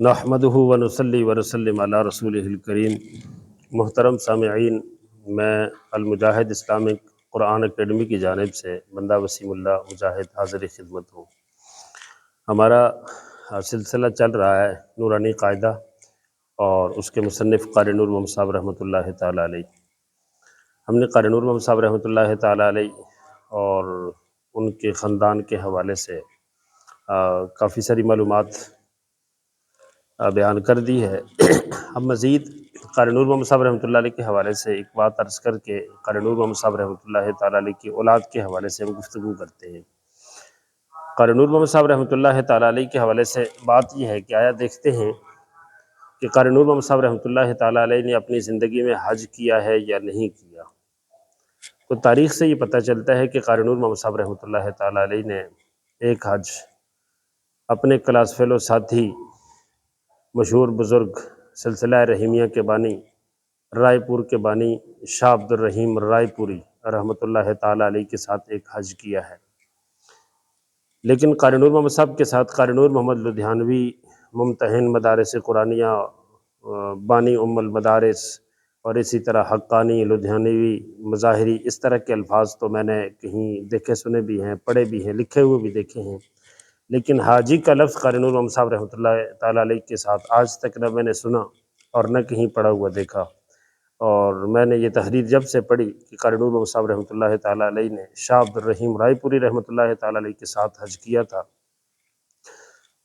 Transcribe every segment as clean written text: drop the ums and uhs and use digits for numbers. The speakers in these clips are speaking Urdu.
نحمدہ ونصلی ونسلم علی رسولہ الکریم۔ محترم سامعین، میں المجاہد اسلامک قرآن اکیڈمی کی جانب سے بندہ وسیم اللہ مجاہد حاضر خدمت ہوں۔ ہمارا سلسلہ چل رہا ہے نورانی قاعدہ اور اس کے مصنف قاری نور محمد صاحب رحمۃ اللہ تعالیٰ علیہ۔ ہم نے قاری نور محمد صاحب رحمۃ اللہ تعالیٰ علیہ اور ان کے خاندان کے حوالے سے کافی ساری معلومات بیان کر دی ہے۔ ہم مزید قاری نور محمد صاحب رحمۃ اللہ علیہ کے حوالے سے ایک بات عرض کر کے قاری نور محمد صاحب رحمۃ اللہ تعالیٰ علیہ کی اولاد کے حوالے سے ہم گفتگو کرتے ہیں۔ قاری نور محمد صاحب رحمۃ اللہ تعالیٰ علیہ کے حوالے سے بات یہ ہے کہ آیا دیکھتے ہیں کہ قاری نور محمد صاحب رحمۃ اللہ تعالیٰ علیہ نے اپنی زندگی میں حج کیا ہے یا نہیں کیا۔ تو تاریخ سے یہ پتہ چلتا ہے کہ قاری نور محمد صاحب رحمۃ اللہ تعالیٰ علیہ نے ایک حج اپنے کلاس فیلو ساتھی مشہور بزرگ سلسلہ رحیمیہ کے بانی رائے پور کے بانی شاہ عبد الرحیم رائے پوری رحمۃ اللہ تعالیٰ علیہ کے ساتھ ایک حج کیا ہے۔ لیکن قاری نور محمد صاحب کے ساتھ قاری نور محمد لدھیانوی ممتحن مدارس قرآنیہ بانی المدارس اور اسی طرح حقانی لدھیانوی مظاہری، اس طرح کے الفاظ تو میں نے کہیں دیکھے سنے بھی ہیں، پڑھے بھی ہیں، لکھے ہوئے بھی دیکھے ہیں، لیکن حاجی کا لفظ قاری نور محمد صاحب رحمۃ اللہ تعالیٰ علیہ کے ساتھ آج تک نہ میں نے سنا اور نہ کہیں پڑھا ہوا دیکھا۔ اور میں نے یہ تحریر جب سے پڑھی کہ قاری نور محمد صاحب رحمۃ اللہ تعالیٰ علیہ نے شاہ عبد الرحیم رائے پوری رحمۃ اللہ تعالیٰ علیہ کے ساتھ حج کیا تھا،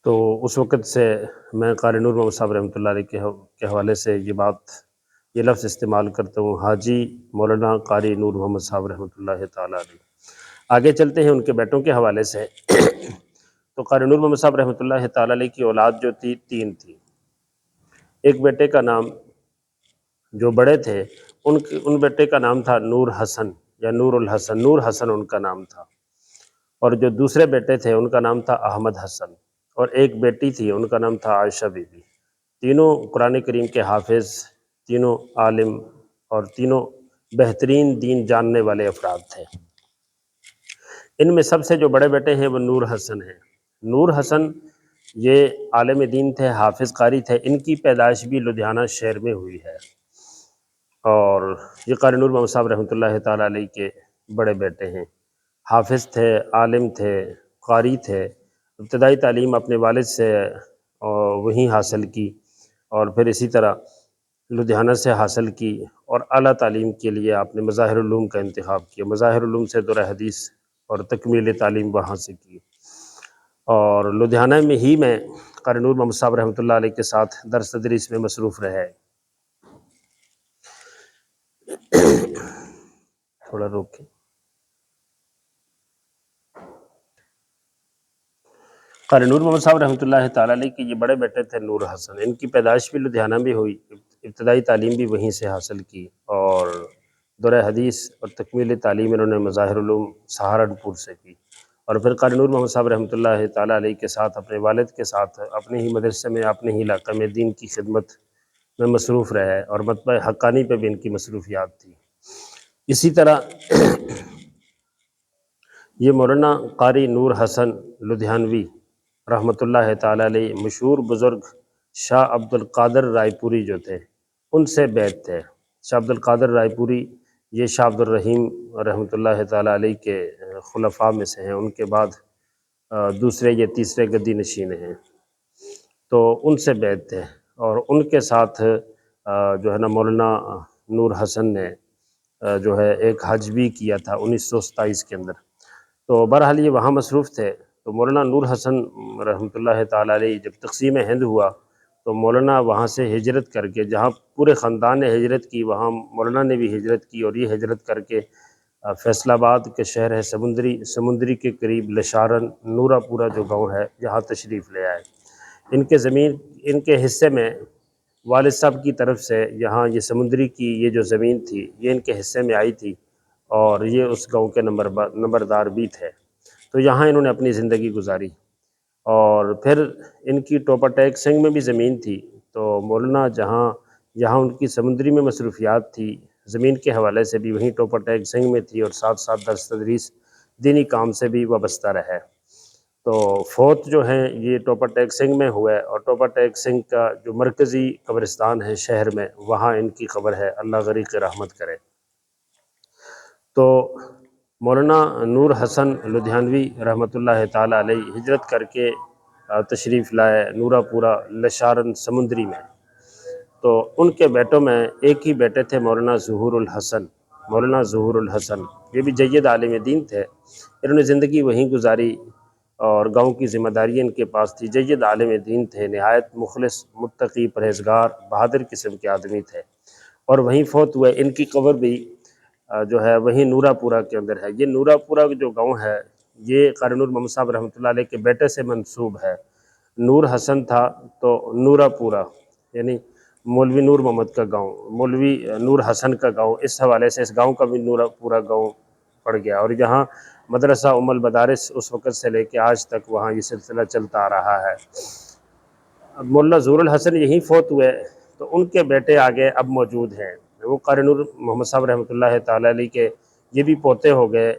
تو اس وقت سے میں قاری نور محمد صاحب رحمۃ اللہ علیہ کے حوالے سے یہ لفظ استعمال کرتا ہوں، حاجی مولانا قاری نور محمد صاحب رحمۃ اللہ تعالیٰ علیہ۔ آگے چلتے ہیں ان کے بیٹوں کے حوالے سے۔ تو قاری نور محمد صاحب رحمۃ اللہ تعالیٰ علیہ کی اولاد جو تھی تین تھی۔ ایک بیٹے کا نام، جو بڑے تھے ان بیٹے کا نام تھا نور حسن یا نور الحسن، نور حسن ان کا نام تھا، اور جو دوسرے بیٹے تھے ان کا نام تھا احمد حسن، اور ایک بیٹی تھی ان کا نام تھا عائشہ بی بی۔ تینوں قرآن کریم کے حافظ، تینوں عالم اور تینوں بہترین دین جاننے والے افراد تھے۔ ان میں سب سے جو بڑے بیٹے ہیں وہ نور حسن ہیں۔ نور حسن یہ عالم دین تھے، حافظ قاری تھے، ان کی پیدائش بھی لدھیانہ شہر میں ہوئی ہے، اور یہ قاری نور محمد صاحب رحمۃ اللہ تعالیٰ علیہ کے بڑے بیٹے ہیں۔ حافظ تھے، عالم تھے، قاری تھے۔ ابتدائی تعلیم اپنے والد سے وہیں حاصل کی، اور پھر اسی طرح لدھیانہ سے حاصل کی، اور اعلیٰ تعلیم کے لیے آپ نے مظاہر العلوم کا انتخاب کیا۔ مظاہر العلوم سے درہ حدیث اور تکمیل تعلیم وہاں سے کی، اور لدھیانہ میں ہی میں قاری نور محمد صاحب رحمۃ اللہ علیہ کے ساتھ درس تدریس میں مصروف رہے۔ تھوڑا روکیں۔ قاری نور محمد صاحب رحمۃ اللہ تعالیٰ علیہ کے یہ بڑے بیٹے تھے نور حسن، ان کی پیدائش بھی لدھیانہ میں ہوئی، ابتدائی تعلیم بھی وہیں سے حاصل کی، اور درہ حدیث اور تکمیل تعلیم انہوں نے مظاہر العلوم سہارنپور سے کی، اور پھر قاری نور محمد صاحب رحمۃ اللہ تعالیٰ علیہ کے ساتھ اپنے والد کے ساتھ اپنے ہی مدرسے میں اپنے ہی علاقے میں دین کی خدمت میں مصروف رہے، اور مطبع حقانی پہ بھی ان کی مصروفیات تھی۔ اسی طرح یہ مولانا قاری نور حسن لدھیانوی رحمۃ اللہ تعالیٰ علیہ مشہور بزرگ شاہ عبد القادر رائے پوری جو تھے ان سے بیعت تھے۔ شاہ عبد القادر رائے پوری یہ شاہ عبد الرحیم رحمۃ اللہ تعالیٰ علیہ کے خلفاء میں سے ہیں، ان کے بعد دوسرے یا تیسرے گدی نشین ہیں، تو ان سے بیعت تھے، اور ان کے ساتھ جو ہے نا مولانا نور حسن نے جو ہے ایک حج بھی کیا تھا 1927 کے اندر۔ تو بہرحال یہ وہاں مصروف تھے، تو مولانا نور حسن رحمۃ اللہ تعالیٰ علیہ جب تقسیم ہند ہوا تو مولانا وہاں سے ہجرت کر کے، جہاں پورے خاندان نے ہجرت کی وہاں مولانا نے بھی ہجرت کی، اور یہ ہجرت کر کے فیصل آباد کے شہر ہے سمندری کے قریب لشارن نورا پورہ جو گاؤں ہے یہاں تشریف لے آئے۔ ان کے حصے میں والد صاحب کی طرف سے یہاں یہ سمندری کی یہ جو زمین تھی یہ ان کے حصے میں آئی تھی، اور یہ اس گاؤں کے نمبردار بھی تھے، تو یہاں انہوں نے اپنی زندگی گزاری۔ اور پھر ان کی ٹوپا ٹیک سنگھ میں بھی زمین تھی، تو مولانا جہاں ان کی سمندری میں مصروفیات تھی زمین کے حوالے سے بھی وہیں ٹوپا ٹیک سنگھ میں تھی، اور ساتھ ساتھ درس تدریس دینی کام سے بھی وابستہ رہے۔ تو فوت جو ہیں یہ ٹوپا ٹیک سنگھ میں ہوا ہے، اور ٹوپا ٹیک سنگھ کا جو مرکزی قبرستان ہے شہر میں، وہاں ان کی قبر ہے، اللہ غریق رحمت کرے۔ تو مولانا نور حسن لدھیانوی رحمۃ اللہ تعالیٰ علیہ ہجرت کر کے تشریف لائے نورا پورہ لشارن سمندری میں۔ تو ان کے بیٹوں میں ایک ہی بیٹے تھے مولانا ظہور الحسن، مولانا ظہور الحسن، یہ بھی جید عالم دین تھے، انہوں نے زندگی وہیں گزاری اور گاؤں کی ذمہ داری ان کے پاس تھی، جید عالم دین تھے، نہایت مخلص، متقی، پرہیزگار، بہادر قسم کے آدمی تھے، اور وہیں فوت ہوئے۔ ان کی قبر بھی جو ہے وہیں نورا پورہ کے اندر ہے۔ یہ نورا پورہ جو گاؤں ہے یہ قاری نور محمد صاحب رحمۃ اللہ علیہ کے بیٹے سے منسوب ہے۔ نور حسن تھا تو نورا پورہ یعنی مولوی نور محمد کا گاؤں، مولوی نور حسن کا گاؤں، اس حوالے سے اس گاؤں کا بھی نورا پورہ گاؤں پڑ گیا، اور یہاں مدرسہ ام المدارس اس وقت سے لے کے آج تک وہاں یہ سلسلہ چلتا آ رہا ہے۔ اب مولانا ظہور الحسن یہیں فوت ہوئے، تو ان کے بیٹے آگے اب موجود ہیں، وہ قاری نور محمد صاحب رحمۃ اللہ تعالیٰ علیہ کے یہ بھی پوتے ہو گئے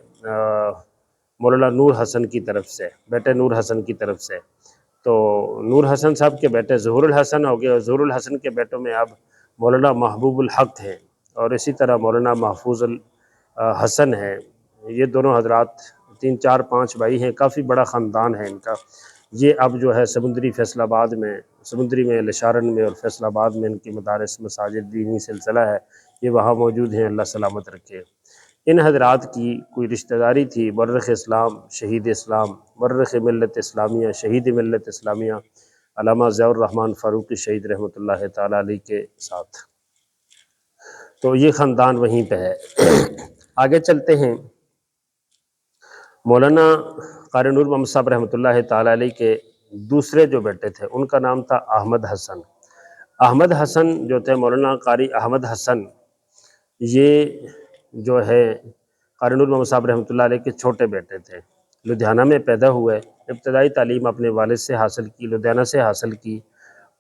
مولانا نور حسن کی طرف سے، بیٹے نور حسن کی طرف سے۔ تو نور حسن صاحب کے بیٹے ظہور الحسن ہو گئے، اور ظہور الحسن کے بیٹوں میں اب مولانا محبوب الحق ہیں، اور اسی طرح مولانا محفوظ الحسن ہیں۔ یہ دونوں حضرات 3 4 5 بھائی ہیں، کافی بڑا خاندان ہے ان کا۔ یہ اب جو ہے سمندری فیصل آباد میں، سمندری میں، لشارن میں اور فیصل آباد میں ان کی مدارس، مساجد، دینی سلسلہ ہے، یہ وہاں موجود ہیں، اللہ سلامت رکھے۔ ان حضرات کی کوئی رشتہ داری تھی مورخ اسلام، شہید اسلام، مورخ ملت اسلامیہ، شہید ملت اسلامیہ علامہ ضیاء الرحمن فاروقی شہید رحمۃ اللہ تعالیٰ علیہ کے ساتھ، تو یہ خاندان وہیں پہ ہے۔ آگے چلتے ہیں۔ مولانا قاری نور محمد صاحب رحمۃ اللہ تعالیٰ علیہ کے دوسرے جو بیٹے تھے ان کا نام تھا احمد حسن۔ احمد حسن جو تھے، مولانا قاری احمد حسن، یہ جو ہے قاری نور محمد صاحب رحمۃ اللہ علیہ کے چھوٹے بیٹے تھے، لدھیانہ میں پیدا ہوئے، ابتدائی تعلیم اپنے والد سے حاصل کی، لدھیانہ سے حاصل کی،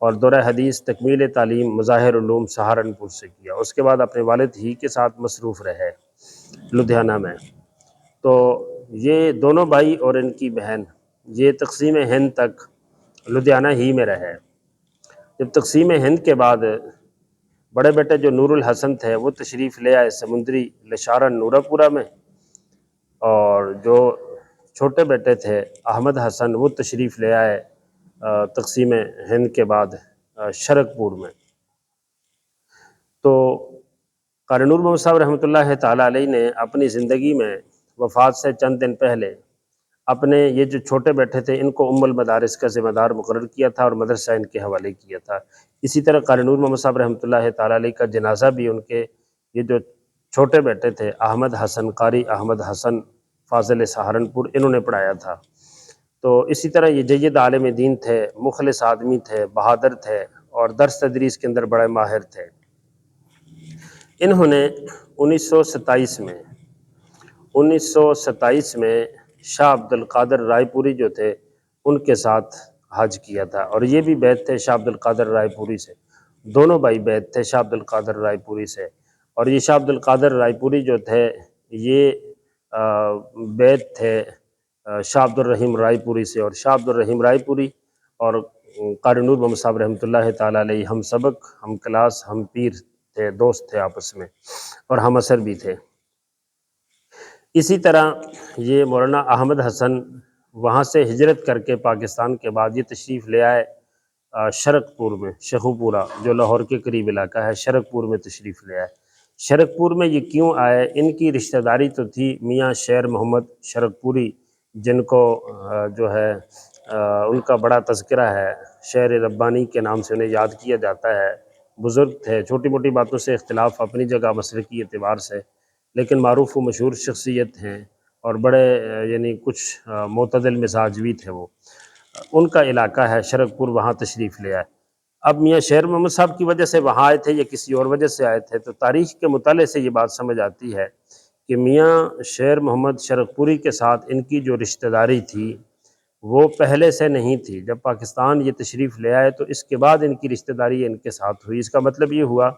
اور دورہ حدیث تکمیل تعلیم مظاہر علوم سہارنپور سے کیا، اس کے بعد اپنے والد ہی کے ساتھ مصروف رہے لدھیانہ میں۔ تو یہ دونوں بھائی اور ان کی بہن یہ تقسیم ہند تک لدھیانہ ہی میں رہے۔ جب تقسیم ہند کے بعد بڑے بیٹے جو نور الحسن تھے وہ تشریف لے آئے سمندری لشارن نورا پورہ میں، اور جو چھوٹے بیٹے تھے احمد حسن وہ تشریف لے آئے تقسیم ہند کے بعد شرک پور میں۔ تو قاری نور محمد صاحب رحمۃ اللہ تعالیٰ علیہ نے اپنی زندگی میں وفات سے چند دن پہلے اپنے یہ جو چھوٹے بیٹے تھے ان کو ام المدارس کا ذمہ دار مقرر کیا تھا اور مدرسہ ان کے حوالے کیا تھا۔ اسی طرح قاری نور محمد صاحب رحمۃ اللہ تعالیٰ علیہ کا جنازہ بھی ان کے یہ جو چھوٹے بیٹے تھے احمد حسن، قاری احمد حسن فاضل سہارنپور، انہوں نے پڑھایا تھا۔ تو اسی طرح یہ جید عالم دین تھے، مخلص آدمی تھے، بہادر تھے، اور درس تدریس کے اندر بڑے ماہر تھے۔ انہوں نے 1927 میں شاہ عبد القادر رائے پوری جو تھے ان کے ساتھ حج کیا تھا، اور یہ بھی بیعت تھے شاہ عبد القادر رائے پوری سے، دونوں بھائی بیعت تھے شاہ عبد القادر رائے پوری سے۔ اور یہ شاہ عبد القادر رائے پوری جو تھے یہ بیعت تھے شاہ عبد الرحیم رائے پوری سے، اور شاہ عبد الرحیم رائے پوری اور قاری نور محمد صاحب رحمۃ اللہ تعالیٰ علیہ ہم سبق، ہم کلاس، ہم پیر تھے، دوست تھے آپس میں، اور ہم اثر بھی تھے۔ اسی طرح یہ مولانا احمد حسن وہاں سے ہجرت کر کے پاکستان کے بعد یہ تشریف لے آئے شرک پور میں، شیخو پورہ جو لاہور کے قریب علاقہ ہے، شرک پور میں تشریف لے آئے۔ شرک پور میں یہ کیوں آئے؟ ان کی رشتہ داری تو تھی میاں شیر محمد شرک پوری، جن کو جو ہے ان کا بڑا تذکرہ ہے، شیر ربانی کے نام سے انہیں یاد کیا جاتا ہے۔ بزرگ تھے، چھوٹی موٹی باتوں سے اختلاف اپنی جگہ مسلکی اعتبار سے، لیکن معروف و مشہور شخصیت ہیں، اور بڑے یعنی کچھ معتدل مزاج بھی تھے وہ۔ ان کا علاقہ ہے شرک پور، وہاں تشریف لے آئے۔ اب میاں شیر محمد صاحب کی وجہ سے وہاں آئے تھے یا کسی اور وجہ سے آئے تھے، تو تاریخ کے مطالعے سے یہ بات سمجھ آتی ہے کہ میاں شیر محمد شرک پوری کے ساتھ ان کی جو رشتہ داری تھی وہ پہلے سے نہیں تھی۔ جب پاکستان یہ تشریف لے آئے تو اس کے بعد ان کی رشتہ داری ان کے ساتھ ہوئی۔ اس کا مطلب یہ ہوا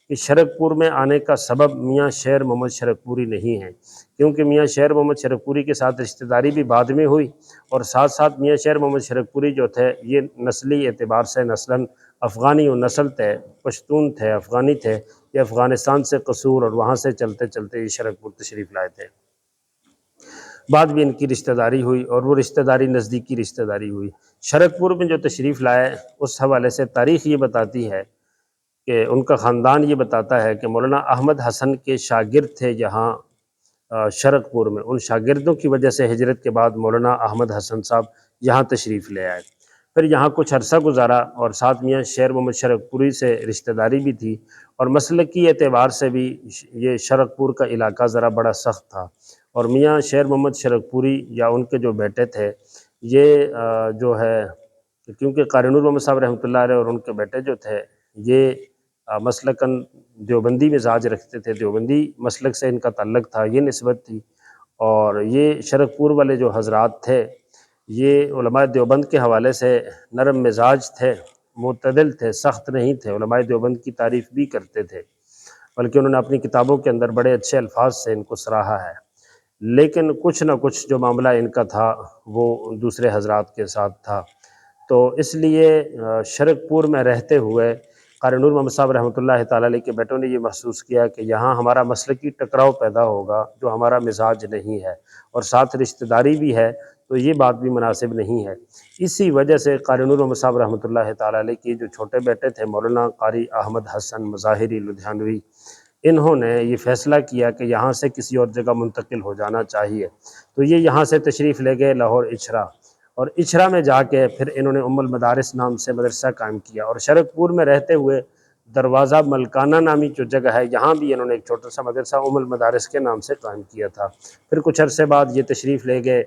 کہ شرکپور میں آنے کا سبب میاں شیر محمد شرکپوری نہیں ہے، کیونکہ میاں شیر محمد شرکپوری کے ساتھ رشتہ داری بھی بعد میں ہوئی، اور ساتھ ساتھ میاں شیر محمد شرکپوری جو تھے یہ نسلی اعتبار سے نسلاً افغانی و نسل تھے، پشتون تھے، افغانی تھے، یہ افغانستان سے قصور اور وہاں سے چلتے چلتے یہ شرکپور تشریف لائے تھے۔ بعد بھی ان کی رشتہ داری ہوئی اور وہ رشتہ داری نزدیکی رشتہ داری ہوئی۔ شرکپور میں جو تشریف لائے اس حوالے سے تاریخ یہ بتاتی ہے کہ ان کا خاندان یہ بتاتا ہے کہ مولانا احمد حسن کے شاگرد تھے یہاں شرکپور میں، ان شاگردوں کی وجہ سے ہجرت کے بعد مولانا احمد حسن صاحب یہاں تشریف لے آئے، پھر یہاں کچھ عرصہ گزارا، اور ساتھ میاں شیر محمد شرکپوری سے رشتہ داری بھی تھی، اور مسلکی اعتبار سے بھی یہ شرکپور کا علاقہ ذرا بڑا سخت تھا، اور میاں شیر محمد شرکپوری یا ان کے جو بیٹے تھے یہ جو ہے، کیونکہ قاری نور محمد صاحب رحمۃ اللہ علیہ اور ان کے بیٹے جو تھے یہ مسلکاً دیوبندی مزاج رکھتے تھے، دیوبندی مسلک سے ان کا تعلق تھا، یہ نسبت تھی، اور یہ شرکپور والے جو حضرات تھے یہ علماء دیوبند کے حوالے سے نرم مزاج تھے، معتدل تھے، سخت نہیں تھے، علماء دیوبند کی تعریف بھی کرتے تھے، بلکہ انہوں نے اپنی کتابوں کے اندر بڑے اچھے الفاظ سے ان کو سراہا ہے، لیکن کچھ نہ کچھ جو معاملہ ان کا تھا وہ دوسرے حضرات کے ساتھ تھا، تو اس لیے شرکپور میں رہتے ہوئے قاری نور محمد صاحب رحمۃ اللہ تعالیٰ علیہ کے بیٹوں نے یہ محسوس کیا کہ یہاں ہمارا مسلکی ٹکراؤ پیدا ہوگا جو ہمارا مزاج نہیں ہے، اور ساتھ رشتہ داری بھی ہے تو یہ بات بھی مناسب نہیں ہے۔ اسی وجہ سے قاری نور محمد صاحب رحمۃ اللہ تعالیٰ علیہ کی جو چھوٹے بیٹے تھے مولانا قاری احمد حسن مظاہری لدھیانوی، انہوں نے یہ فیصلہ کیا کہ یہاں سے کسی اور جگہ منتقل ہو جانا چاہیے، تو یہ یہاں سے تشریف لے گئے لاہور اچھرا، اور اچھرا میں جا کے پھر انہوں نے ام المدارس نام سے مدرسہ قائم کیا، اور شرکپور میں رہتے ہوئے دروازہ ملکانہ نامی جو جگہ ہے یہاں بھی انہوں نے ایک چھوٹا سا مدرسہ ام المدارس کے نام سے قائم کیا تھا۔ پھر کچھ عرصے بعد یہ تشریف لے گئے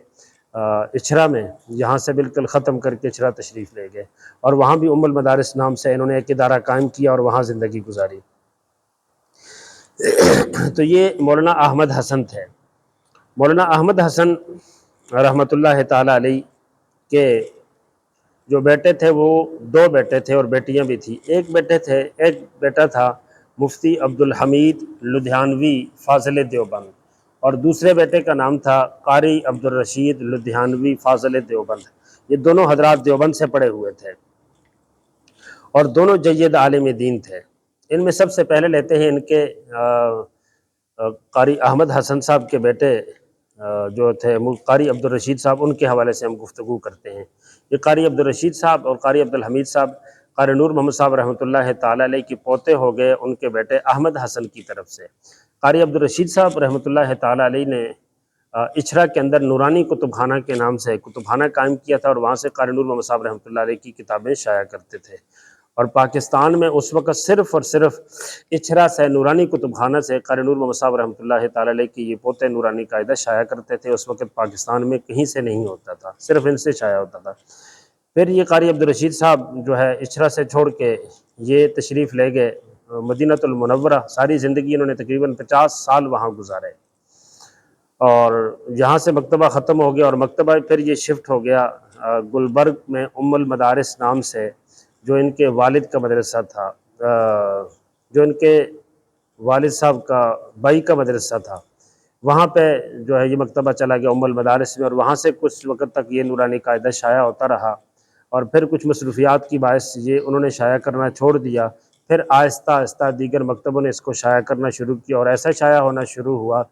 اچھرا میں، یہاں سے بالکل ختم کر کے اچھرا تشریف لے گئے، اور وہاں بھی ام المدارس نام سے انہوں نے ایک ادارہ قائم کیا اور وہاں زندگی گزاری۔ تو یہ مولانا احمد حسن تھے۔ مولانا احمد حسن رحمۃ اللہ تعالیٰ علیہ کے جو بیٹے تھے وہ دو بیٹے تھے اور بیٹیاں بھی تھیں۔ ایک بیٹا تھا مفتی عبدالحمید لدھیانوی فاضل دیوبند، اور دوسرے بیٹے کا نام تھا قاری عبدالرشید لدھیانوی فاضل دیوبند۔ یہ دونوں حضرات دیوبند سے پڑھے ہوئے تھے اور دونوں جید عالم دین تھے۔ ان میں سب سے پہلے لیتے ہیں ان کے قاری احمد حسن صاحب کے بیٹے جو تھے قاری عبدالرشید صاحب، ان کے حوالے سے ہم گفتگو کرتے ہیں۔ یہ قاری عبدالرشید صاحب اور قاری عبدالحمید صاحب قاری نور محمد صاحب رحمۃ اللہ تعالیٰ علیہ کی پوتے ہو گئے ان کے بیٹے احمد حسن کی طرف سے۔ قاری عبدالرشید صاحب رحمۃ اللہ تعالیٰ علیہ نے اچھرا کے اندر نورانی کتب خانہ کے نام سے کتب خانہ قائم کیا تھا، اور وہاں سے قاری نور محمد صاحب رحمۃ اللہ علیہ کی کتابیں شائع کرتے تھے، اور پاکستان میں اس وقت صرف اور صرف اچھرا سے نورانی کتب خانہ سے قاری نور محمد صاحب رحمۃ اللہ تعالیٰ علیہ کی یہ پوتے نورانی قاعدہ شائع کرتے تھے۔ اس وقت پاکستان میں کہیں سے نہیں ہوتا تھا، صرف ان سے شائع ہوتا تھا۔ پھر یہ قاری عبدالرشید صاحب جو ہے اچھرا سے چھوڑ کے یہ تشریف لے گئے مدینہ المنورہ، ساری زندگی انہوں نے تقریباً 50 سال وہاں گزارے، اور یہاں سے مکتبہ ختم ہو گیا، اور مکتبہ پھر یہ شفٹ ہو گیا گلبرگ میں ام المدارس نام سے، جو ان کے والد کا مدرسہ تھا، جو ان کے والد صاحب کا بھائی کا مدرسہ تھا، وہاں پہ جو ہے یہ مکتبہ چلا گیا ام المدارس میں، اور وہاں سے کچھ وقت تک یہ نورانی قاعدہ شائع ہوتا رہا، اور پھر کچھ مصروفیات کی باعث یہ انہوں نے شائع کرنا چھوڑ دیا۔ پھر آہستہ آہستہ دیگر مکتبوں نے اس کو شائع کرنا شروع کیا، اور ایسا شائع ہونا شروع ہوا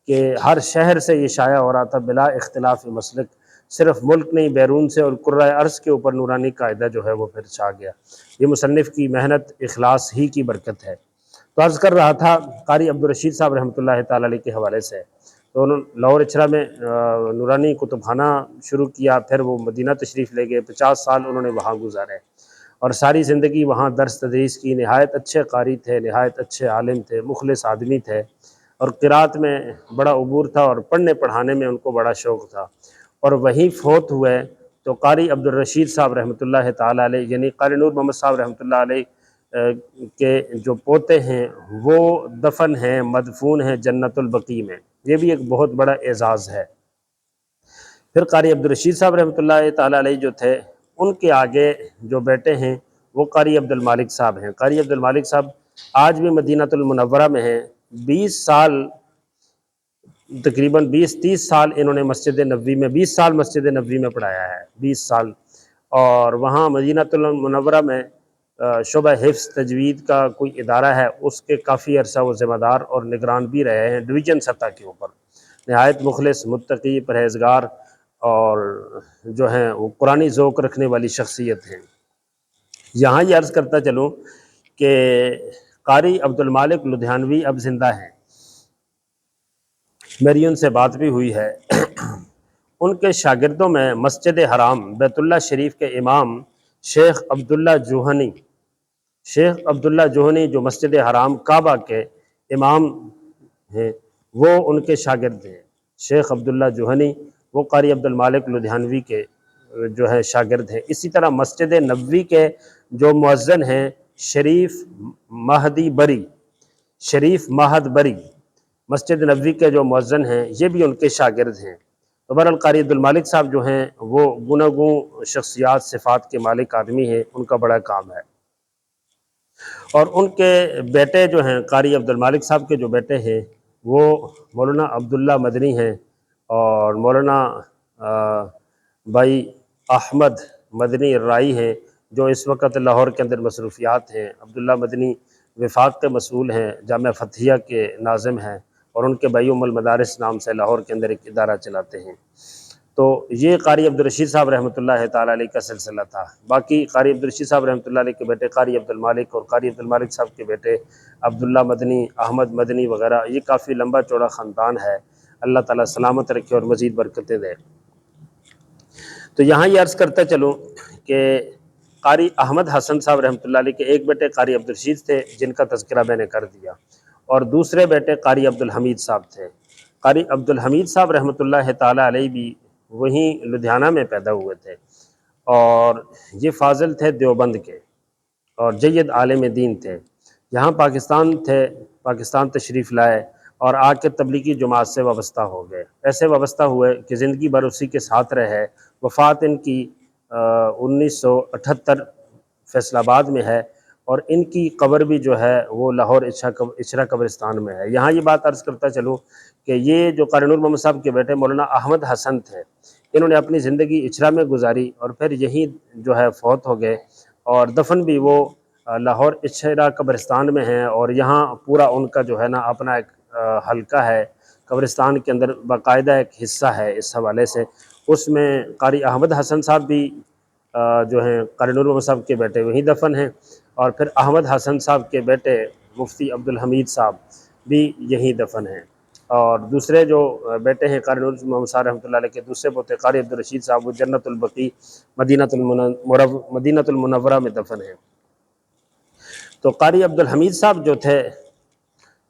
کہ ہر شہر سے یہ شائع ہو رہا تھا بلا اختلاف مسلک، صرف ملک نہیں بیرون سے، اور کرۂ ارض کے اوپر نورانی قاعدہ جو ہے وہ پھر چھا گیا۔ یہ مصنف کی محنت اخلاص ہی کی برکت ہے۔ تو عرض کر رہا تھا قاری عبدالرشید صاحب رحمۃ اللہ تعالیٰ علیہ کے حوالے سے، تو انہوں نے لاہور اچھرا میں نورانی کتب خانہ شروع کیا، پھر وہ مدینہ تشریف لے گئے، 50 سال انہوں نے وہاں گزارے، اور ساری زندگی وہاں درس تدریس کی۔ نہایت اچھے قاری تھے، نہایت اچھے عالم تھے، مخلص آدمی تھے، اور قرات میں بڑا عبور تھا، اور پڑھنے پڑھانے میں ان کو بڑا شوق تھا، اور وہیں فوت ہوئے۔ تو قاری عبدالرشید صاحب رحمۃ اللہ تعالیٰ علیہ یعنی قاری نور محمد صاحب رحمۃ اللہ علیہ کے جو پوتے ہیں وہ دفن ہیں، مدفون ہیں جنت البقیع میں، یہ بھی ایک بہت بڑا اعزاز ہے۔ پھر قاری عبدالرشید صاحب رحمۃ اللہ تعالیٰ علیہ جو تھے ان کے آگے جو بیٹے ہیں وہ قاری عبدالمالک صاحب ہیں۔ قاری عبدالمالک صاحب آج بھی مدینہ المنورہ میں ہیں۔ 20 سال، تقریباً 20-30 سال انہوں نے مسجد نبوی میں، 20 سال مسجد نبوی میں پڑھایا ہے، 20 سال۔ اور وہاں مدینہ المنورہ میں شعبہ حفظ تجوید کا کوئی ادارہ ہے، اس کے کافی عرصہ وہ ذمہ دار اور نگران بھی رہے ہیں ڈویژن سطح کے اوپر۔ نہایت مخلص، متقی، پرہیزگار اور جو ہیں وہ قرآنی ذوق رکھنے والی شخصیت ہیں۔ یہاں یہ عرض کرتا چلوں کہ قاری عبد المالک لدھیانوی اب زندہ ہیں، میری ان سے بات بھی ہوئی ہے۔ ان کے شاگردوں میں مسجد حرام بیت اللہ شریف کے امام شیخ عبداللہ جوہنی، شیخ عبداللہ جوہنی جو مسجد حرام کعبہ کے امام ہیں، وہ ان کے شاگرد ہیں۔ شیخ عبداللہ جوہنی وہ قاری عبد المالک لدھیانوی کے جو ہے شاگرد ہیں۔ اسی طرح مسجد نبوی کے جو مؤذن ہیں شریف مہدی بری، شریف مہد بری، مسجد نبوی کے جو مؤذن ہیں یہ بھی ان کے شاگرد ہیں۔ تو بہرحال قاری عبد المالک صاحب جو ہیں وہ گوناگوں شخصیات، صفات کے مالک آدمی ہیں، ان کا بڑا کام ہے۔ اور ان کے بیٹے جو ہیں قاری عبد المالک صاحب کے جو بیٹے ہیں وہ مولانا عبداللہ مدنی ہیں، اور مولانا بھائی احمد مدنی رائی ہیں جو اس وقت لاہور کے اندر مصروفیات ہیں۔ عبداللہ مدنی وفاق کے مسئول ہیں، جامعہ فتحیہ کے ناظم ہیں، اور ان کے بھائی ام المدارس نام سے لاہور کے اندر ایک ادارہ چلاتے ہیں۔ تو یہ قاری عبدالرشید صاحب رحمۃ اللہ تعالیٰ علیہ کا سلسلہ تھا۔ باقی قاری عبدالرشید صاحب رحمۃ اللہ علیہ کے بیٹے قاری عبد المالک اور قاری عبد المالک صاحب کے بیٹے عبداللہ مدنی، احمد مدنی وغیرہ، یہ کافی لمبا چوڑا خاندان ہے۔ اللہ تعالیٰ سلامت رکھے اور مزید برکتیں دے۔ تو یہاں یہ عرض کرتا چلوں کہ قاری احمد حسن صاحب رحمۃ اللہ علیہ کے ایک بیٹے قاری عبدالرشید تھے جن کا تذکرہ میں نے کر دیا، اور دوسرے بیٹے قاری عبدالحمید صاحب تھے۔ قاری عبدالحمید صاحب رحمۃ اللہ تعالیٰ علیہ بھی وہیں لدھیانہ میں پیدا ہوئے تھے، اور یہ فاضل تھے دیوبند کے، اور جید عالم دین تھے۔ یہاں پاکستان تھے، پاکستان تشریف لائے اور آ کے تبلیغی جماعت سے وابستہ ہو گئے۔ ایسے وابستہ ہوئے کہ زندگی بھر اسی کے ساتھ رہے۔ وفات ان کی 1978 فیصل آباد میں ہے، اور ان کی قبر بھی جو ہے وہ لاہور اچھرا قبرستان میں ہے۔ یہاں یہ بات عرض کرتا چلوں کہ یہ جو قاری نور محمد صاحب کے بیٹے مولانا احمد حسن تھے، انہوں نے اپنی زندگی اچھرا میں گزاری اور پھر یہیں جو ہے فوت ہو گئے، اور دفن بھی وہ لاہور اچھرا قبرستان میں ہیں۔ اور یہاں پورا ان کا جو ہے نا اپنا ایک حلقہ ہے قبرستان کے اندر، باقاعدہ ایک حصہ ہے اس حوالے سے۔ اس میں قاری احمد حسن صاحب بھی جو ہیں قاری نور محمد صاحب کے بیٹے وہیں دفن ہیں، اور پھر احمد حسن صاحب کے بیٹے مفتی عبدالحمید صاحب بھی یہیں دفن ہیں۔ اور دوسرے جو بیٹے ہیں قاری نور محمد صاحب رحمۃ اللہ علیہ کے دوسرے پوتے قاری عبدالرشید صاحب، وہ جنت البقیع مدینہ المنورہ میں دفن ہیں۔ تو قاری عبدالحمید صاحب جو تھے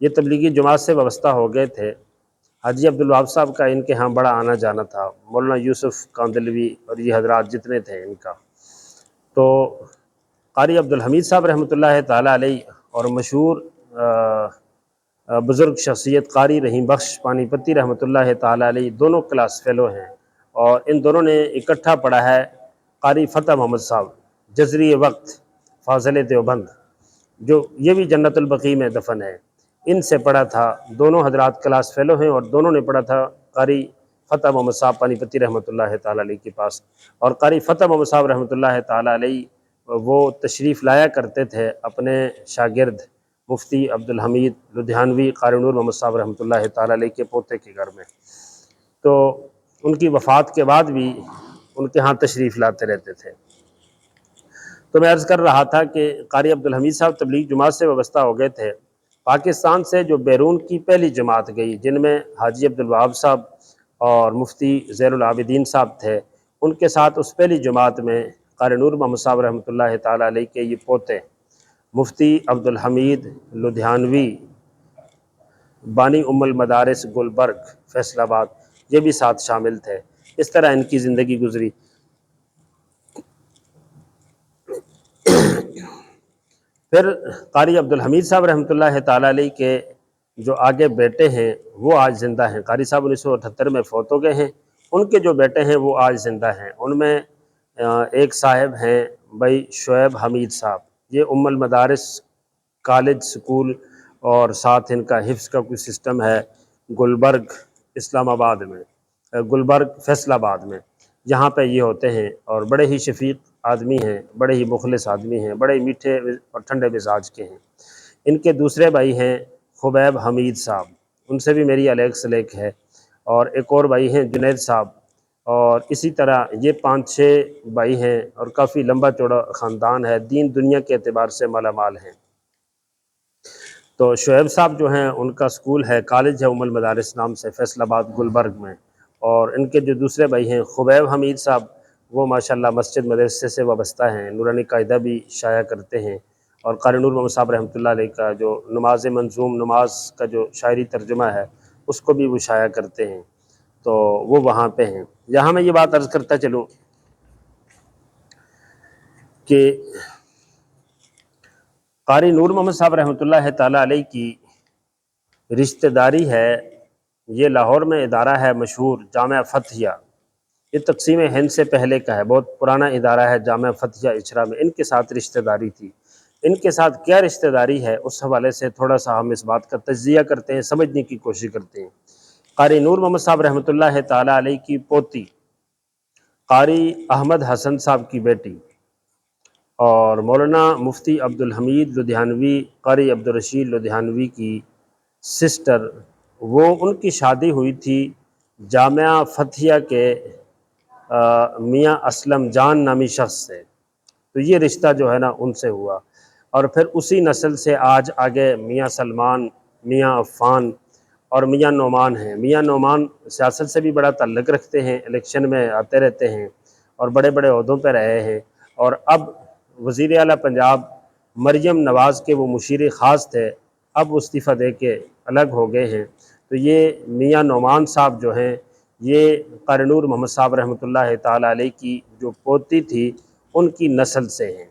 یہ تبلیغی جماعت سے وابستہ ہو گئے تھے۔ حاجی عبدالوہاب صاحب کا ان کے ہاں بڑا آنا جانا تھا، مولانا یوسف کاندلوی اور یہ حضرات جتنے تھے ان کا۔ تو قاری عبدالحمید صاحب رحمۃ اللہ تعالیٰ علیہ اور مشہور بزرگ شخصیت قاری رحیم بخش پانی پتی رحمۃ اللہ تعالیٰ علیہ دونوں کلاس فیلو ہیں، اور ان دونوں نے اکٹھا پڑھا ہے قاری فتح محمد صاحب جزری وقت فاضل دیوبند، جو یہ بھی جنت البقیع میں دفن ہے، ان سے پڑھا تھا۔ دونوں حضرات کلاس فیلو ہیں، اور دونوں نے پڑھا تھا قاری فتح محمد صاحب پانی پتی رحمۃ اللہ تعالیٰ علیہ کے پاس۔ اور قاری فتح محمد صاحب رحمۃ اللہ تعالیٰ علیہ وہ تشریف لایا کرتے تھے اپنے شاگرد مفتی عبدالحمید لدھیانوی قاری نور محمد صاحب رحمۃ اللہ تعالیٰ علیہ کے پوتے کے گھر میں۔ تو ان کی وفات کے بعد بھی ان کے ہاں تشریف لاتے رہتے تھے۔ تو میں عرض کر رہا تھا کہ قاری عبدالحمید صاحب تبلیغ جماعت سے وابستہ ہو گئے تھے۔ پاکستان سے جو بیرون کی پہلی جماعت گئی، جن میں حاجی عبدالوہاب صاحب اور مفتی زین العابدین صاحب تھے، ان کے ساتھ اس پہلی جماعت میں قاری نور محمد صاحب رحمۃ اللہ تعالیٰ علیہ کے یہ پوتے مفتی عبدالحمید لدھیانوی بانی ام المدارس گلبرگ فیصل آباد، یہ بھی ساتھ شامل تھے۔ اس طرح ان کی زندگی گزری۔ پھر قاری عبدالحمید صاحب رحمۃ اللہ تعالیٰ علیہ کے جو آگے بیٹے ہیں وہ آج زندہ ہیں۔ قاری صاحب 1978 میں فوت ہو گئے ہیں، ان کے جو بیٹے ہیں وہ آج زندہ ہیں۔ ان میں ایک صاحب ہیں بھائی شعیب حمید صاحب، یہ ام المدارس کالج سکول اور ساتھ ان کا حفظ کا کوئی سسٹم ہے گلبرگ اسلام آباد میں، گلبرگ فیصل آباد میں، یہاں پہ یہ ہوتے ہیں، اور بڑے ہی شفیق آدمی ہیں، بڑے ہی مخلص آدمی ہیں، بڑے میٹھے اور ٹھنڈے مزاج کے ہیں۔ ان کے دوسرے بھائی ہیں خبیب حمید صاحب، ان سے بھی میری الیک سلیک ہے، اور ایک اور بھائی ہیں جنید صاحب، اور اسی طرح یہ 5-6 بھائی ہیں، اور کافی لمبا چوڑا خاندان ہے، دین دنیا کے اعتبار سے مالا مال ہیں۔ تو شعیب صاحب جو ہیں ان کا سکول ہے، کالج ہے ام المدارس نام سے، فیصل آباد گلبرگ میں، اور ان کے جو دوسرے بھائی ہیں خبیب حمید صاحب، وہ ماشاءاللہ مسجد مدرسے سے وابستہ ہیں، نورانی قاعدہ بھی شائع کرتے ہیں، اور قاری نور محمد صاحب رحمۃ اللہ علیہ کا جو نماز منظوم نماز کا جو شاعری ترجمہ ہے اس کو بھی وہ شائع کرتے ہیں، تو وہ وہاں پہ ہیں۔ یہاں میں یہ بات عرض کرتا چلوں کہ قاری نور محمد صاحب رحمۃ اللہ تعالیٰ علیہ کی رشتہ داری ہے، یہ لاہور میں ادارہ ہے مشہور جامعہ فتحیہ، یہ تقسیم ہند سے پہلے کا ہے، بہت پرانا ادارہ ہے جامعہ فتحیہ اچھرا میں، ان کے ساتھ رشتہ داری تھی۔ ان کے ساتھ کیا رشتہ داری ہے اس حوالے سے تھوڑا سا ہم اس بات کا تجزیہ کرتے ہیں، سمجھنے کی کوشش کرتے ہیں۔ قاری نور محمد صاحب رحمۃ اللہ تعالیٰ علیہ کی پوتی قاری احمد حسن صاحب کی بیٹی اور مولانا مفتی عبدالحمید لدھیانوی، قاری عبدالرشید لدھیانوی کی سسٹر، وہ ان کی شادی ہوئی تھی جامعہ فتحیہ کے میاں اسلم جان نامی شخص سے، تو یہ رشتہ جو ہے نا ان سے ہوا، اور پھر اسی نسل سے آج آگے میاں سلمان، میاں عفان اور میاں نعمان ہیں۔ میاں نعمان سیاست سے بھی بڑا تعلق رکھتے ہیں، الیکشن میں آتے رہتے ہیں اور بڑے بڑے عہدوں پہ رہے ہیں، اور اب وزیر اعلیٰ پنجاب مریم نواز کے وہ مشیر خاص تھے، اب استعفیٰ دے کے الگ ہو گئے ہیں۔ تو یہ میاں نعمان صاحب جو ہیں یہ قاری نور محمد صاحب رحمۃ اللہ تعالیٰ علیہ کی جو پوتی تھی ان کی نسل سے ہیں۔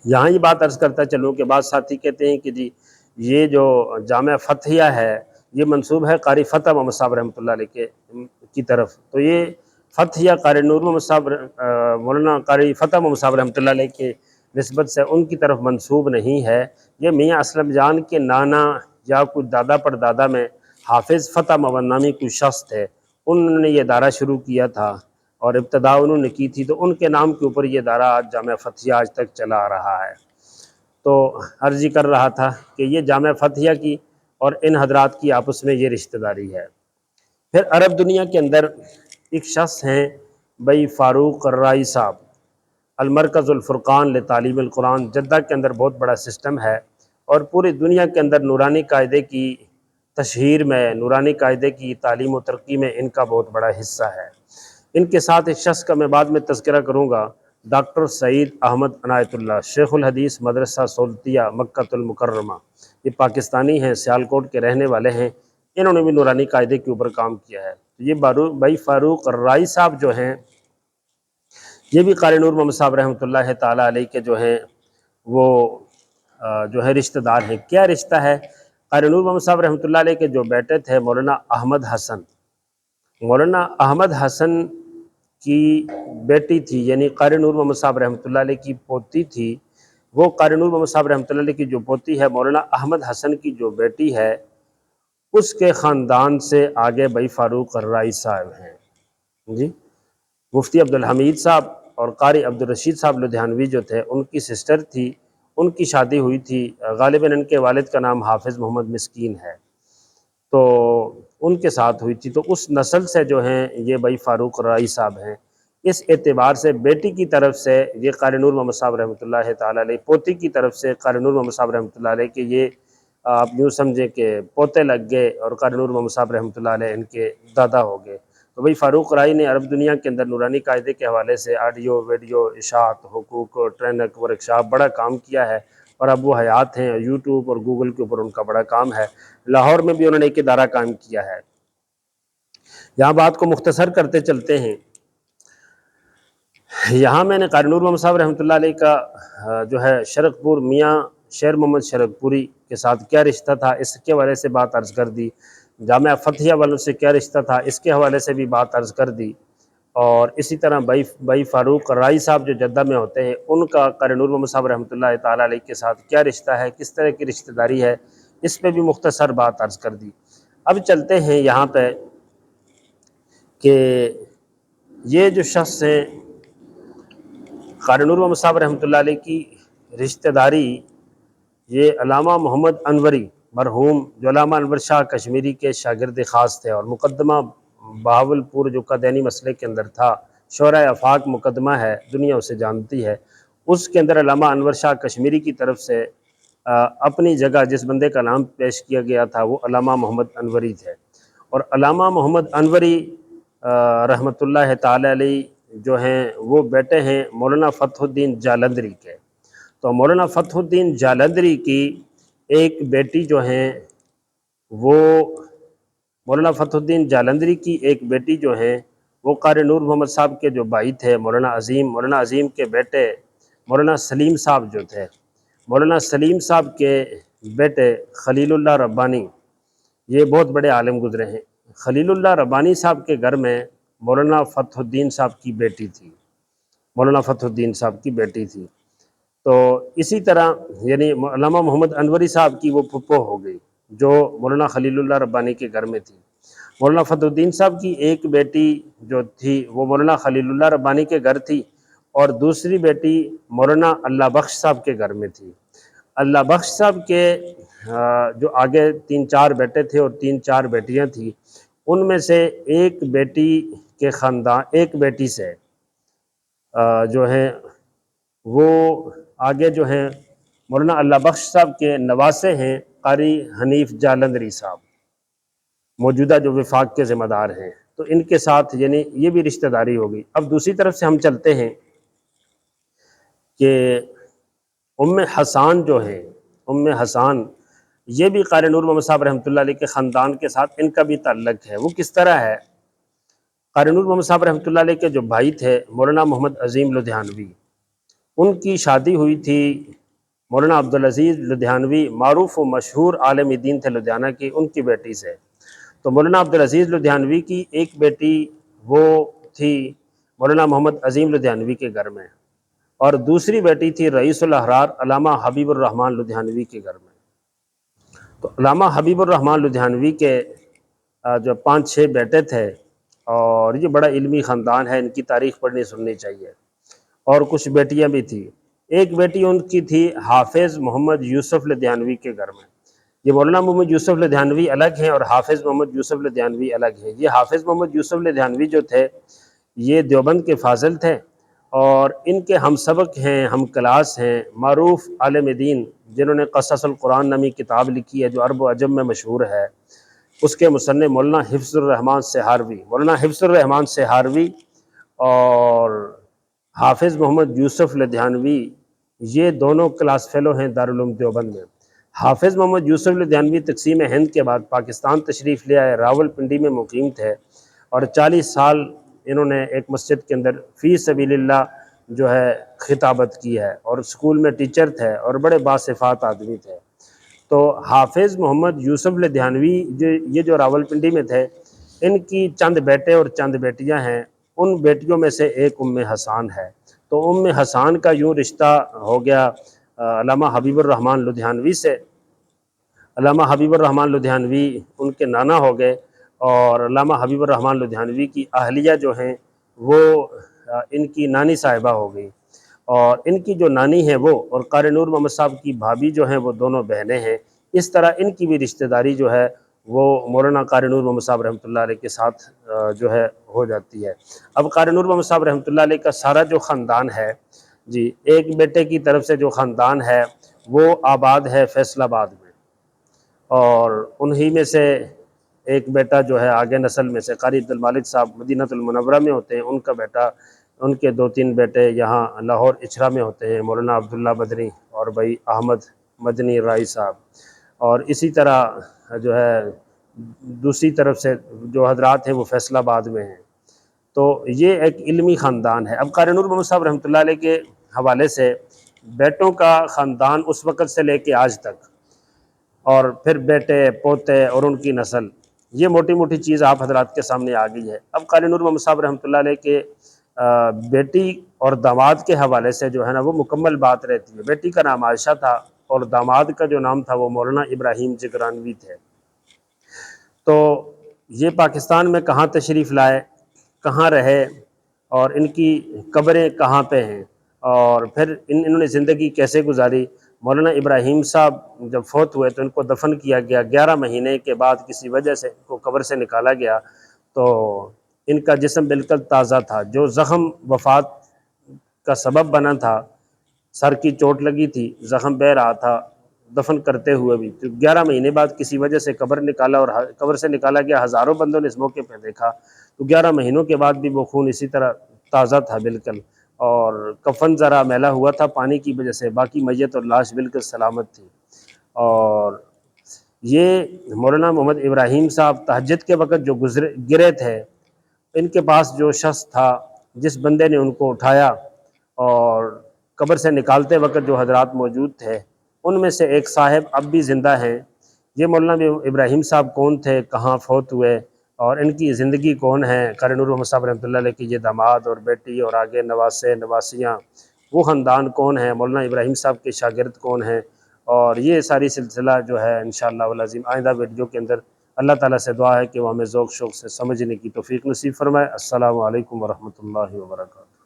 یہاں یہ بات عرض کرتا چلوں کہ بعض ساتھی کہتے ہیں کہ جی یہ جو جامعہ فتحیہ ہے یہ منسوب ہے قاری فتح محمد صاحب رحمۃ اللہ علیہ کی طرف، تو یہ فتحیہ قاری نور محمد صاحب مولانا قاری فتح محمد صاحب رحمۃ اللہ علیہ کے نسبت سے ان کی طرف منسوب نہیں ہے، یہ میاں اسلم جان کے نانا یا کوئی دادا پر دادا میں حافظ فتح محمد نامی کوئی شخص تھے، انہوں نے یہ ادارہ شروع کیا تھا اور ابتدا انہوں نے کی تھی، تو ان کے نام کے اوپر یہ ادارہ آج جامعہ فتحیہ آج تک چلا آ رہا ہے۔ تو عرض کر رہا تھا کہ یہ جامعہ فتحیہ کی اور ان حضرات کی آپس میں یہ رشتہ داری ہے۔ پھر عرب دنیا کے اندر ایک شخص ہیں بھائی فاروق الرائی صاحب، المرکز الفرقان لتعلیم القرآن، جدہ کے اندر بہت بڑا سسٹم ہے، اور پوری دنیا کے اندر نورانی قاعدے کی تشہیر میں، نورانی قاعدے کی تعلیم و ترقی میں ان کا بہت بڑا حصہ ہے۔ ان کے ساتھ ایک شخص کا میں بعد میں تذکرہ کروں گا، ڈاکٹر سعید احمد عنایت اللہ، شیخ الحدیث مدرسہ سولتیہ مکہ المکرمہ، یہ پاکستانی ہیں، سیالکوٹ کے رہنے والے ہیں، انہوں نے بھی نورانی قاعدے کے اوپر کام کیا ہے۔ یہ بھائی فاروق الرائی صاحب جو ہیں یہ بھی قاری نور محمد صاحب رحمۃ اللہ تعالیٰ علیہ کے جو ہیں وہ جو ہے رشتہ دار ہیں۔ کیا رشتہ ہے؟ قاری نور محمد صاحب رحمۃ اللہ علیہ کے جو بیٹے تھے مولانا احمد حسن، مولانا احمد حسن کی بیٹی تھی، یعنی قاری نور محمد صاحب رحمۃ اللہ علیہ کی پوتی تھی، وہ قاری نور محمد صاحب رحمۃ اللہ علیہ کی جو پوتی ہے مولانا احمد حسن کی جو بیٹی ہے اس کے خاندان سے آگے بھائی فاروق الرائی صاحب ہیں جی۔ مفتی عبدالحمید صاحب اور قاری عبدالرشید صاحب لدھیانوی جو تھے ان کی سسٹر تھی، ان کی شادی ہوئی تھی، غالباً ان کے والد کا نام حافظ محمد مسکین ہے، تو ان کے ساتھ ہوئی تھی۔ تو اس نسل سے جو ہیں یہ بھائی فاروق الرائی صاحب ہیں، اس اعتبار سے بیٹی کی طرف سے یہ قاری نور محمد صاحب رحمۃ اللہ تعالیٰ علیہ، پوتی کی طرف سے قاری نور محمد صاحب رحمۃ اللہ علیہ کہ یہ آپ یوں سمجھیں کہ پوتے لگ گئے، اور قاری نور محمد صاحب رحمۃ اللہ علیہ ان کے دادا ہو گئے۔ تو بھائی فاروق رائی نے عرب دنیا کے اندر نورانی قاعدے کے حوالے سے آڈیو ویڈیو اشاعت حقوق ٹرینک ورکشاپ بڑا کام کیا ہے، اور اب وہ حیات ہیں، یوٹیوب اور گوگل کے اوپر ان کا بڑا کام ہے۔ لاہور میں بھی انہوں نے ایک ادارہ قائم کیا ہے۔ یہاں بات کو مختصر کرتے چلتے ہیں، یہاں میں نے قاری نور محمد صاحب رحمۃ اللہ علیہ کا جو ہے شرق پور میاں شیر محمد شرق پوری کے ساتھ کیا رشتہ تھا اس کے حوالے سے بات عرض کر دی، جامعہ فتحیہ والوں سے کیا رشتہ تھا اس کے حوالے سے بھی بات عرض کر دی، اور اسی طرح بھائی فاروق رائی صاحب جو جدہ میں ہوتے ہیں، ان کا قاری نور محمد صاحب رحمۃ اللہ تعالیٰ علیہ کے ساتھ کیا رشتہ ہے، کس طرح کی رشتہ داری ہے، اس پہ بھی مختصر بات عرض کر دی۔ اب چلتے ہیں یہاں پہ کہ یہ جو شخص ہیں قاری نور محمد صاحب رحمۃ اللہ علیہ کی رشتہ داری، یہ علامہ محمد انوری مرحوم جو علامہ انور شاہ کشمیری کے شاگرد خاص تھے، اور مقدمہ بہاولپور جو قادیانی مسئلے کے اندر تھا، شورائے آفاق مقدمہ ہے، دنیا اسے جانتی ہے، اس کے اندر علامہ انور شاہ کشمیری کی طرف سے اپنی جگہ جس بندے کا نام پیش کیا گیا تھا وہ علامہ محمد انوری تھے۔ اور علامہ محمد انوری رحمۃ اللہ تعالی علیہ جو ہیں وہ بیٹے ہیں مولانا فتح الدین جالندری کے۔ تو مولانا فتح الدین جالندری کی ایک بیٹی جو ہیں وہ مولانا فتح الدین جالندری کی ایک بیٹی جو ہیں وہ قاری نور محمد صاحب کے جو بھائی تھے مولانا عظیم کے بیٹے مولانا سلیم صاحب جو تھے، مولانا سلیم صاحب کے بیٹے خلیل اللہ ربانی، یہ بہت بڑے عالم گزرے ہیں۔ خلیل اللہ ربانی صاحب کے گھر میں مولانا فتح الدین صاحب کی بیٹی تھی، مولانا فتح الدین صاحب کی بیٹی تھی۔ تو اسی طرح یعنی علامہ محمد انوری صاحب کی وہ پھپھو ہو گئی جو مولانا خلیل اللہ ربانی کے گھر میں تھی۔ مولانا فتح الدین صاحب کی ایک بیٹی جو تھی وہ مولانا خلیل اللہ ربانی کے گھر تھی، اور دوسری بیٹی مولانا اللہ بخش صاحب کے گھر میں تھی۔ اللہ بخش صاحب کے جو آگے 3-4 بیٹے تھے اور 3-4 بیٹیاں تھیں، ان میں سے ایک بیٹی کے خاندان، ایک بیٹی سے جو ہیں وہ آگے جو ہیں مولانا اللہ بخش صاحب کے نواسے ہیں قاری حنیف جالندری صاحب، موجودہ جو وفاق کے ذمہ دار ہیں، تو ان کے ساتھ یعنی یہ بھی رشتہ داری ہوگی۔ اب دوسری طرف سے ہم چلتے ہیں کہ ام حسان جو ہیں، ام حسان یہ بھی قاری نور محمد صاحب رحمۃ اللہ علیہ کے خاندان کے ساتھ ان کا بھی تعلق ہے۔ وہ کس طرح ہے؟ قاری نور محمد صاحب رحمۃ اللہ علیہ کے جو بھائی تھے مولانا محمد عظیم لدھیانوی، ان کی شادی ہوئی تھی مولانا عبدالعزیز لدھیانوی، معروف و مشہور عالم دین تھے لدھیانہ کی، ان کی بیٹی سے۔ تو مولانا عبدالعزیز لدھیانوی کی ایک بیٹی وہ تھی مولانا محمد عظیم لدھیانوی کے گھر میں، اور دوسری بیٹی تھی رئیس الاحرار علامہ حبیب الرحمن لدھیانوی کے گھر میں۔ تو علامہ حبیب الرحمن لدھیانوی کے جو 5-6 بیٹے تھے، اور یہ بڑا علمی خاندان ہے، ان کی تاریخ پڑھنی سننی چاہیے۔ اور کچھ بیٹیاں بھی تھیں، ایک بیٹی ان کی تھی حافظ محمد یوسف لدھیانوی کے گھر میں۔ یہ مولانا محمد یوسف لدھیانوی الگ ہیں اور حافظ محمد یوسف لدھیانوی الگ ہیں۔ یہ حافظ محمد یوسف لدھیانوی جو تھے یہ دیوبند کے فاضل تھے، اور ان کے ہم سبق ہیں، ہم کلاس ہیں، معروف عالم دین جنہوں نے قصص القرآن نامی کتاب لکھی ہے جو عرب و عجم میں مشہور ہے، اس کے مصنف مولانا حفظ الرحمن سہاروی، مولانا حفظ الرحمن سہاروی اور حافظ محمد یوسف لدھیانوی، یہ دونوں کلاس فیلو ہیں دارالعلوم دیوبند میں۔ حافظ محمد یوسف لدھیانوی تقسیم ہند کے بعد پاکستان تشریف لے آئے، راول پنڈی میں مقیم تھے، اور 40 سال انہوں نے ایک مسجد کے اندر فی سبیل اللہ جو ہے خطابت کی ہے، اور اسکول میں ٹیچر تھے اور بڑے باصفات آدمی تھے۔ تو حافظ محمد یوسف لدھیانوی یہ جو راول پنڈی میں تھے، ان کی چند بیٹے اور چند بیٹیاں ہیں، ان بیٹیوں میں سے ایک ام حسان ہے۔ تو ام حسان کا یوں رشتہ ہو گیا علامہ حبیب الرحمن لدھیانوی سے۔ علامہ حبیب الرحمن لدھیانوی ان کے نانا ہو گئے، اور علامہ حبیب الرحمن لدھیانوی کی اہلیہ جو ہیں وہ ان کی نانی صاحبہ ہو گئی، اور ان کی جو نانی ہے وہ اور قاری نور محمد صاحب کی بھابھی جو ہیں وہ دونوں بہنیں ہیں۔ اس طرح ان کی بھی رشتہ داری جو ہے وہ مولانا قاری نور محمد صاحب رحمۃ اللہ علیہ کے ساتھ جو ہے ہو جاتی ہے۔ اب قاری نور محمد صاحب رحمۃ اللہ علیہ کا سارا جو خاندان ہے جی، ایک بیٹے کی طرف سے جو خاندان ہے وہ آباد ہے فیصل آباد میں، اور انہی میں سے ایک بیٹا جو ہے آگے نسل میں سے قاری عبد المالک صاحب مدینہ المنورہ میں ہوتے ہیں، ان کا بیٹا، ان کے 2-3 بیٹے یہاں لاہور اچھرا میں ہوتے ہیں، مولانا عبداللہ بدری اور بھائی احمد مدنی رائی صاحب۔ اور اسی طرح جو ہے دوسری طرف سے جو حضرات ہیں وہ فیصل آباد میں ہیں۔ تو یہ ایک علمی خاندان ہے۔ اب قاری نور محمد صاحب رحمۃ اللہ علیہ کے حوالے سے بیٹوں کا خاندان اس وقت سے لے کے آج تک، اور پھر بیٹے پوتے اور ان کی نسل، یہ موٹی موٹی چیز آپ حضرات کے سامنے آ گئی ہے۔ اب قاری نور محمد صاحب رحمۃ اللہ علیہ کے بیٹی اور داماد کے حوالے سے جو ہے نا وہ مکمل بات رہتی ہے۔ بیٹی کا نام عائشہ تھا اور داماد کا جو نام تھا وہ مولانا ابراہیم جگرانوی تھے۔ تو یہ پاکستان میں کہاں تشریف لائے، کہاں رہے، اور ان کی قبریں کہاں پہ ہیں، اور پھر انہوں نے زندگی کیسے گزاری۔ مولانا ابراہیم صاحب جب فوت ہوئے تو ان کو دفن کیا گیا، 11 مہینے کے بعد کسی وجہ سے ان کو قبر سے نکالا گیا تو ان کا جسم بالکل تازہ تھا۔ جو زخم وفات کا سبب بنا تھا، سر کی چوٹ لگی تھی، زخم بہہ رہا تھا دفن کرتے ہوئے بھی، تو 11 مہینے بعد کسی وجہ سے قبر نکالا، اور قبر سے نکالا گیا، ہزاروں بندوں نے اس موقع پہ دیکھا، تو 11 مہینوں کے بعد بھی وہ خون اسی طرح تازہ تھا بالکل، اور کفن ذرا میلا ہوا تھا پانی کی وجہ سے، باقی میت اور لاش بالکل سلامت تھی۔ اور یہ مولانا محمد ابراہیم صاحب تہجد کے وقت جو گرے تھے، ان کے پاس جو شخص تھا، جس بندے نے ان کو اٹھایا اور قبر سے نکالتے وقت جو حضرات موجود تھے، ان میں سے ایک صاحب اب بھی زندہ ہیں۔ یہ مولانا ابراہیم صاحب کون تھے، کہاں فوت ہوئے، اور ان کی زندگی کون ہے، قاری نور محمد صاحب رحمۃ اللہ علیہ کی یہ داماد اور بیٹی اور آگے نواسے نواسیاں، وہ خاندان کون ہیں، مولانا ابراہیم صاحب کے شاگرد کون ہیں، اور یہ ساری سلسلہ جو ہے انشاءاللہ العظیم آئندہ ویڈیو کے اندر اللہ تعالیٰ سے دعا ہے کہ وہ ہمیں ذوق شوق سے سمجھنے کی توفیق نصیب فرمائے۔ السلام علیکم ورحمۃ اللہ وبرکاتہ۔